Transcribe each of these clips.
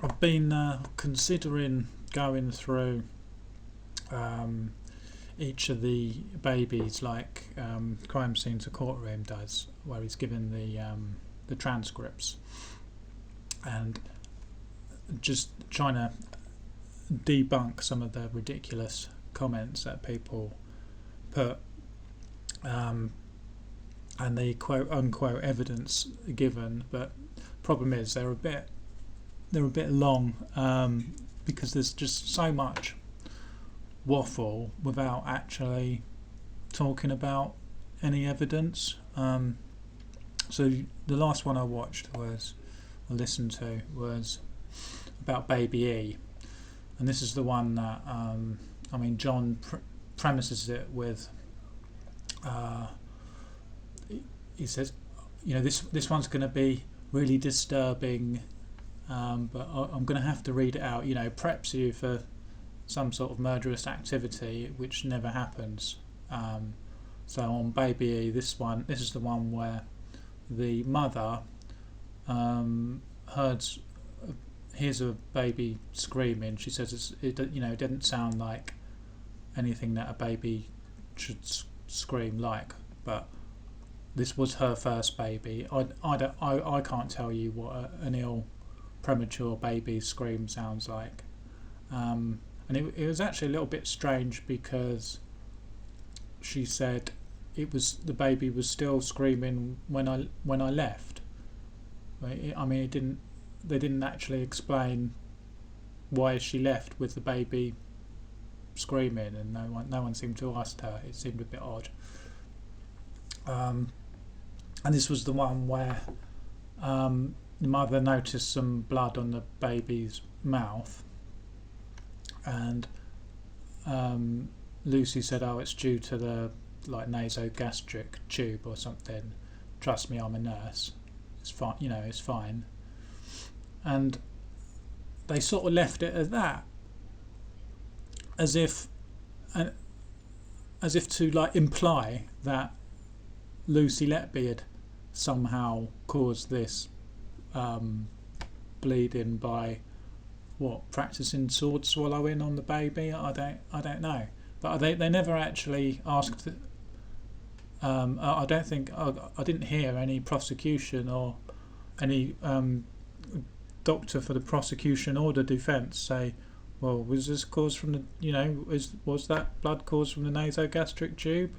I've been considering going through um, each of the babies, like crime scene to courtroom does, where he's given the transcripts, and just trying to debunk some of the ridiculous comments that people put, um, and the quote unquote evidence given. But problem is they're a bit long, because there's just so much waffle without actually talking about any evidence. So the last one I listened to was about Baby E, and this is the one that John premises it with. Uh, he says, this one's going to be really disturbing, but I'm going to have to read it out. Preps you for some sort of murderous activity which never happens. So on Baby E, this is the one where the mother hears a baby screaming. She says it didn't sound like anything that a baby should scream like, but this was her first baby. I can't tell you what an ill premature baby scream sounds like. And it was actually a little bit strange, because she said the baby was still screaming when I left. They didn't actually explain why she left with the baby screaming, and no one seemed to ask her. It seemed a bit odd. And this was the one where the mother noticed some blood on the baby's mouth, and Lucy said, "Oh, it's due to the nasogastric tube or something. Trust me, I'm a nurse. It's fine. It's fine." And they sort of left it at that, as if to imply that Lucy Letby had somehow caused this bleeding by practicing sword swallowing on the baby. I don't know, but they never actually asked. I don't think I didn't hear any prosecution or any doctor for the prosecution or the defence say, "Well, was this caused from the was that blood caused from the nasogastric tube?"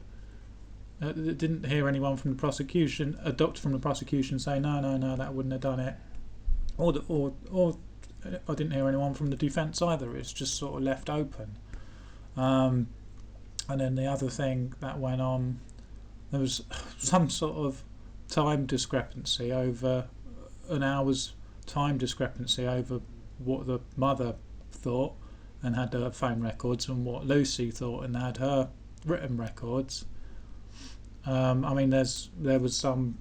Didn't hear anyone from the prosecution, a doctor from the prosecution, say no, that wouldn't have done it, or I didn't hear anyone from the defence either. It's just sort of left open. And then the other thing that went on, there was some sort of time discrepancy, over an hour's time discrepancy, over what the mother thought and had her phone records, and what Lucy thought and had her written records. There was some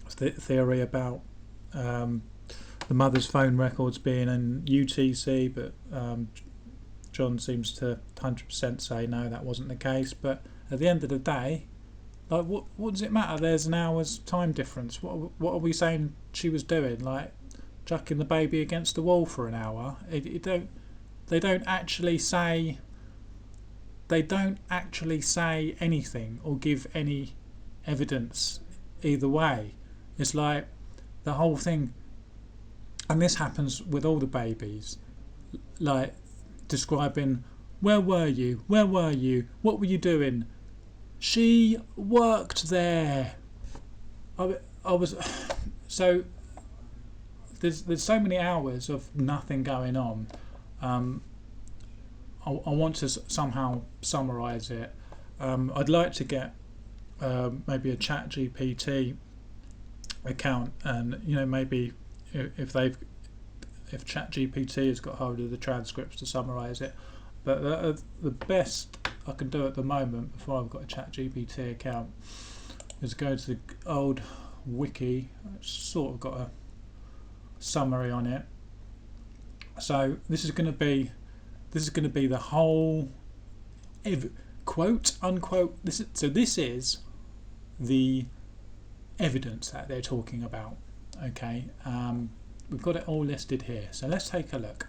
theory about the mother's phone records being in UTC, but John seems to 100% say no, that wasn't the case. But at the end of the day, what does it matter? There's an hour's time difference. What are we saying she was doing? Chucking the baby against the wall for an hour? They don't actually say. They don't actually say anything or give any evidence either way. It's like the whole thing, and this happens with all the babies, like describing, where were you, what were you doing? She worked there. I was so there's so many hours of nothing going on. I want to somehow summarise it. I'd like to get maybe a ChatGPT account, and maybe if ChatGPT has got hold of the transcripts to summarise it. But the best I can do at the moment, before I've got a ChatGPT account, is go to the old wiki. It's sort of got a summary on it. So this is going to be the whole quote unquote. This is the evidence that they're talking about. Okay, we've got it all listed here. So let's take a look.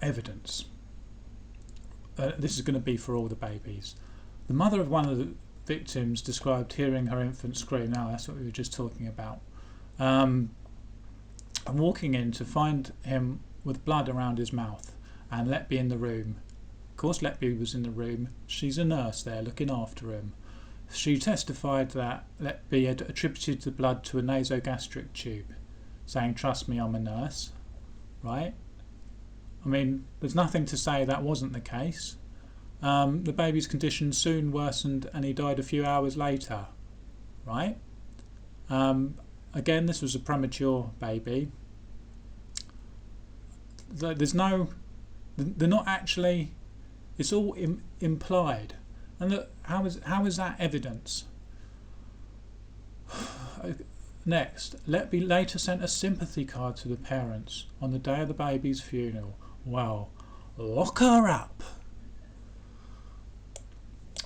Evidence. This is going to be for all the babies. The mother of one of the victims described hearing her infant scream. Now that's what we were just talking about. And walking in to find him with blood around his mouth and Letby in the room. Of course Letby was in the room. She's a nurse there looking after him. She testified that Letby had attributed the blood to a nasogastric tube, saying, "Trust me, I'm a nurse." Right? I mean, there's nothing to say that wasn't the case. The baby's condition soon worsened and he died a few hours later. Right? Again, this was a premature baby. There's no... They're not actually... It's all implied. And look, how is that evidence? Next, Letby later sent a sympathy card to the parents on the day of the baby's funeral. Well, lock her up.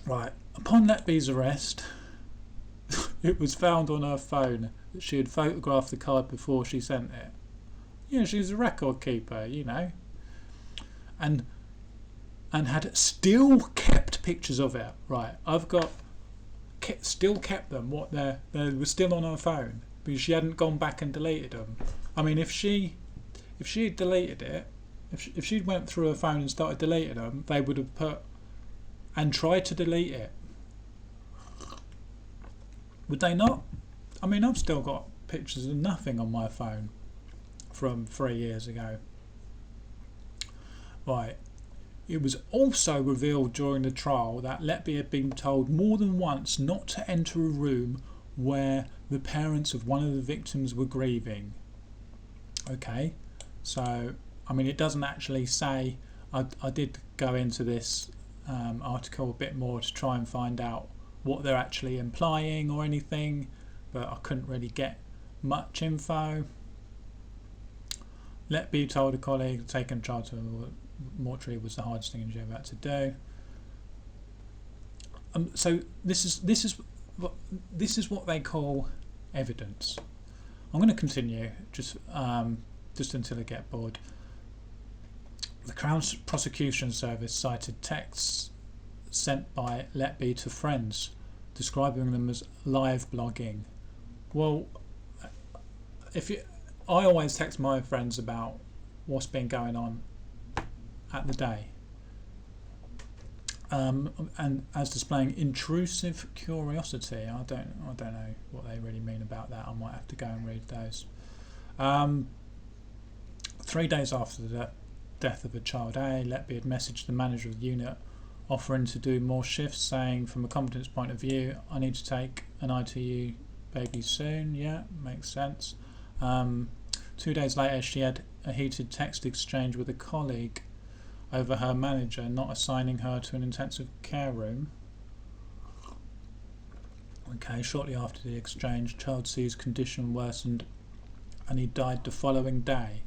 Right, upon Letby's arrest, it was found on her phone that she had photographed the card before she sent it. Yeah, she was a record keeper, you know. And had still kept pictures of it. Right, I've got still kept them. They were still on her phone because she hadn't gone back and deleted them. I mean, if she had deleted it, if she went through her phone and started deleting them, they would have put and tried to delete it. Would they not? I mean, I've still got pictures of nothing on my phone from 3 years ago. Right. It was also revealed during the trial that Letby had been told more than once not to enter a room where the parents of one of the victims were grieving. Okay, so I mean, it doesn't actually say. I did go into this article a bit more to try and find out what they're actually implying or anything, but I couldn't really get much info. Letby told a colleague taking charge of the mortuary was the hardest thing she ever had to do. So this is what they call evidence. I'm going to continue just until I get bored. The Crown's prosecution service cited texts sent by Letby to friends, describing them as live blogging. Well, I always text my friends about what's been going on at the day, and as displaying intrusive curiosity. I don't know what they really mean about that. I might have to go and read those. 3 days after the death of a child A, Letby had messaged the manager of the unit offering to do more shifts, saying, "From a competence point of view, I need to take an ITU baby soon." Yeah, makes sense. 2 days later, she had a heated text exchange with a colleague over her manager not assigning her to an intensive care room. Okay, shortly after the exchange, child C's condition worsened and he died the following day.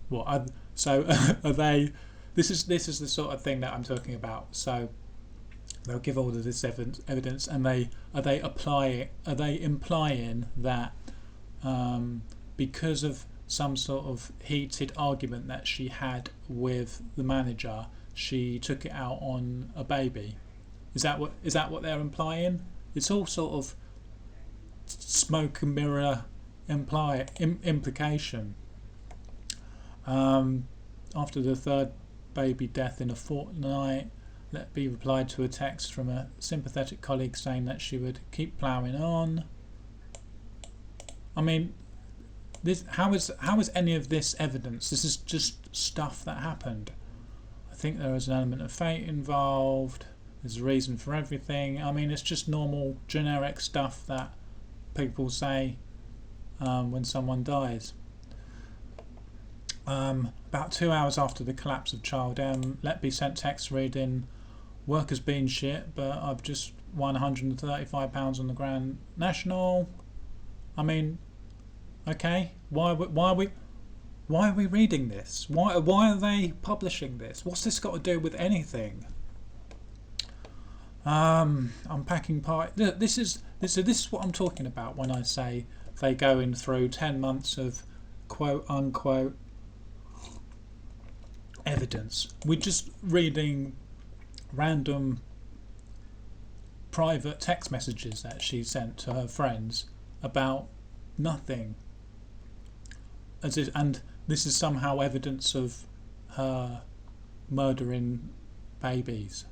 What? So are they? This is the sort of thing that I'm talking about. So they'll give all of this evidence, and are they implying that because of some sort of heated argument that she had with the manager, she took it out on a baby? Is that what they're implying? It's all sort of smoke and mirror implication. After the third baby death in a fortnight, Letby replied to a text from a sympathetic colleague saying that she would keep ploughing on. I mean, how is any of this evidence? This is just stuff that happened. I think there is an element of fate involved. There's a reason for everything. I mean, it's just normal generic stuff that people say when someone dies. About 2 hours after the collapse of Child M, Letby sent texts reading, "Work has been shit, but I've just won £135 on the Grand National." I mean, okay, why are we reading this? Why are they publishing this? What's this got to do with anything? Unpacking part. This is what I'm talking about when I say they go in through 10 months of quote unquote evidence. We're just reading random private text messages that she sent to her friends about nothing. And this is somehow evidence of her murdering babies.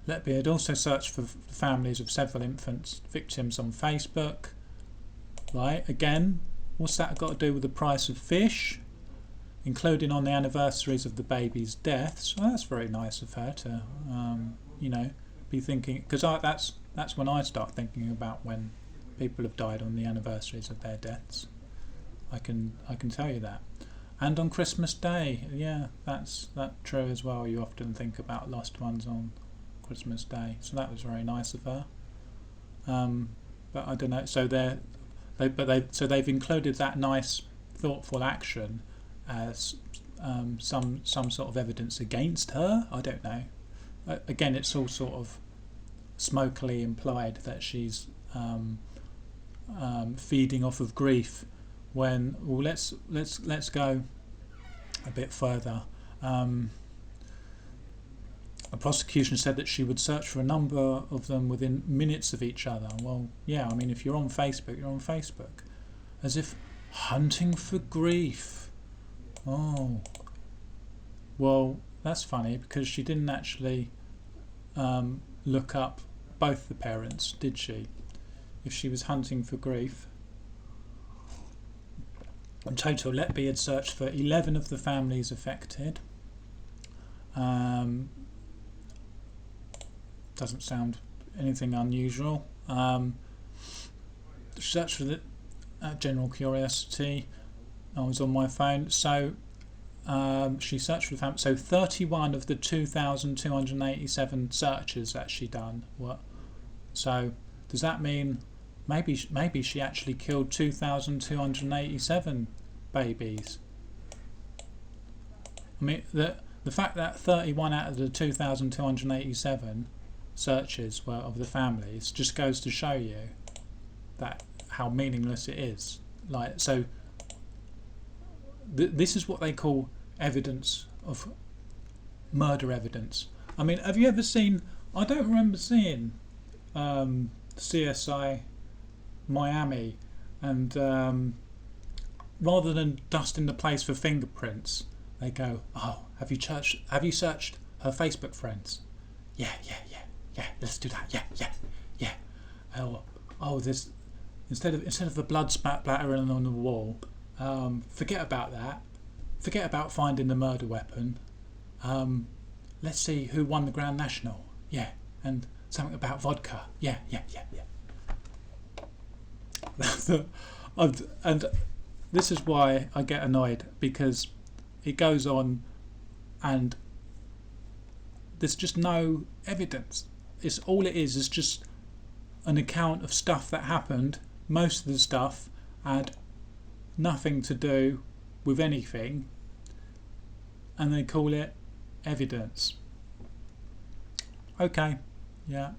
Letby had also searched for families of several infant victims on Facebook. Right, again, what's that got to do with the price of fish? Including on the anniversaries of the babies' deaths. Well, that's very nice of her to, be thinking. Because that's when I start thinking about when people have died on the anniversaries of their deaths. I can tell you that. And on Christmas Day, yeah, that's true as well. You often think about lost ones on Christmas Day, so that was very nice of her. But I don't know. So they've included that nice, thoughtful action as some sort of evidence against her. I don't know. Again, it's all sort of smokily implied that she's feeding off of grief. When let's go a bit further. The prosecution said that she would search for a number of them within minutes of each other. Well, yeah, I mean, if you're on Facebook, you're on Facebook. As if hunting for grief. Oh. Well, that's funny because she didn't actually look up both the parents, did she? If she was hunting for grief. In total, Letby had searched for 11 of the families affected. Doesn't sound anything unusual. Search for the general curiosity. I was on my phone. So she searched for the family. So 31 of the 2,287 searches that she done were. So does that mean maybe she actually killed 2,287 babies? I mean the fact that 31 out of the 2,287 searches were of the families just goes to show you that how meaningless it is. Like, so this is what they call evidence of murder evidence. I mean, have you ever seen? I don't remember seeing CSI Miami, and rather than dusting the place for fingerprints, they go, "Oh, have you searched her Facebook friends? Yeah, let's do that. Yeah. Oh, there's instead of the blood splattering on the wall, forget about that. Forget about finding the murder weapon. Let's see who won the Grand National. Yeah, and something about vodka. Yeah. And this is why I get annoyed, because it goes on and there's just no evidence. It's all it is just an account of stuff that happened. Most of the stuff had nothing to do with anything, and they call it evidence. Okay, yeah.